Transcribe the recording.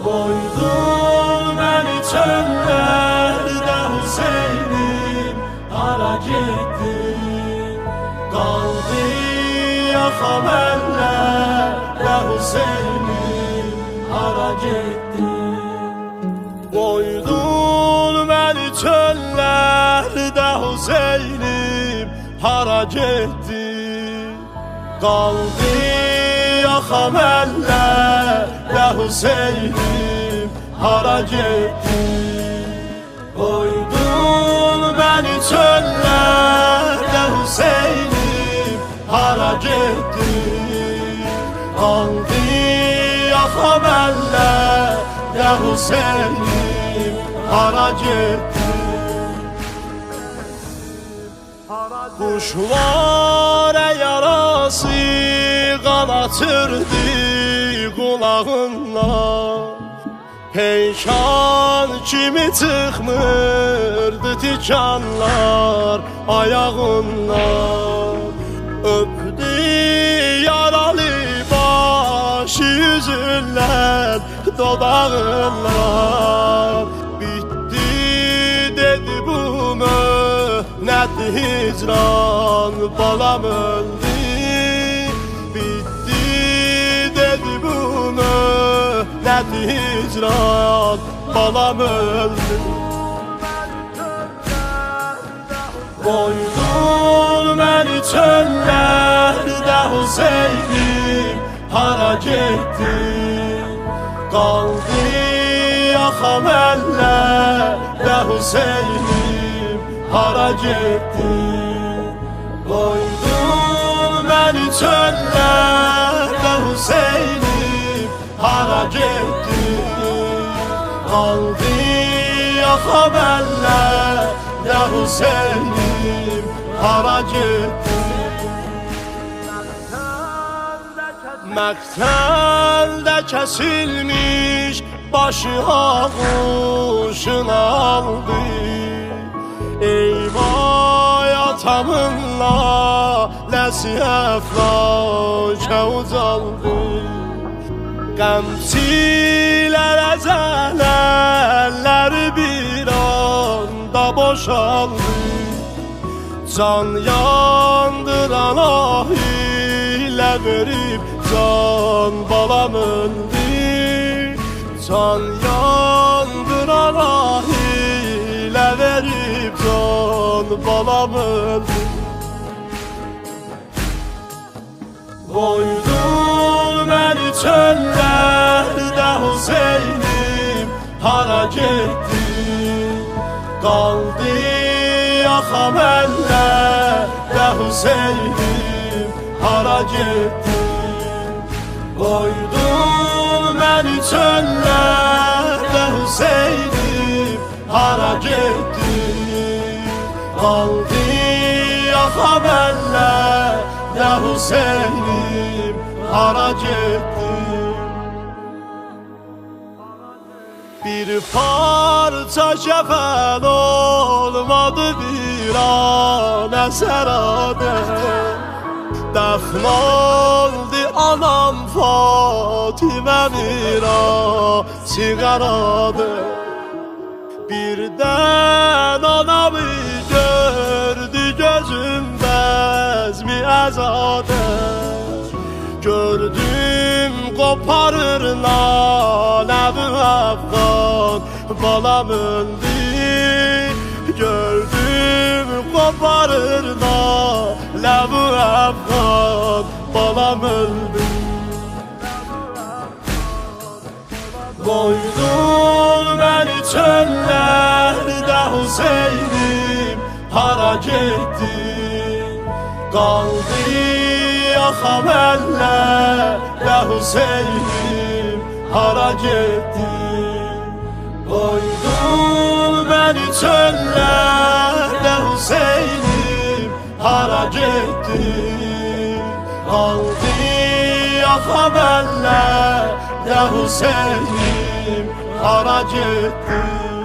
Qoydun məni çöllərdə Hüseynim, hara getdin? Qaldı yaxam əllərdə Hüseynim, hara getdin? Qoydun məni çöllərdə Hüseynim, hara getdin? Qaldı yaxam əllərdə Hüseynim, hara getdin? Qoydun məni çöllərdə Hüseynim, hara getdin? Qaldı yaxam əllərdə Hüseynim, hara getdin? Quşlar yarası qanatırdı qulağından, peykan kimi çıxmırdı tikanlar ayağından. Öpdü yaralı başı yüzündən dodağından, bitti dedi bu möhnət hicran, balam öldü. Bitti dedi bu möhnət hicran, balam öldü. Qoydun məni çöllərdə Hüseynim, hara getdin? Qaldı yaxam əllərdə Hüseynim, hara getdin? Qoydun məni çöllərdə Hüseynim, hara getdin? Qaldı yaxam əllərdə Hüseynim, hara getdin? Məqtəldə kəsilmiş başı ağuşun aldı. Eyvay atamın naləsi əflakə ucaldı. Qəmçilər əzələləri bir anda boşaldı. Can yandıran ahilə verib can balam öldü. Can yandıran ahilə verib can balam öldü. Qoydun məni çöllərdə Hüseynim, hara getdin? Qaldı yaxam əllərdə Hüseynim, hara getdin? Qoydun məni çöllərdə Hüseynim, hara getdin? Qaldı yaxam əllərdə Hüseynim, hara getdin? Bir parça kəfən olmadı bir an əsərade. Dəfn oldu anam Fatimə mirası qaradı. Birdən anamı gördü gözüm bəzmi əzadə. Gördüm qoparır naləvi əfqan, balam öldü. Gördüm qoparır naləvi əfqan, balam öldü. Qoydun məni çöllərdə Hüseynim, hara getdin? Qaldı yaxam əllərdə Hüseynim, hara getdin? Qoydun məni çöllərdə Hüseynim, hara getdin? Qaldı yaxam əllərdə Hüseynim, hara getdin?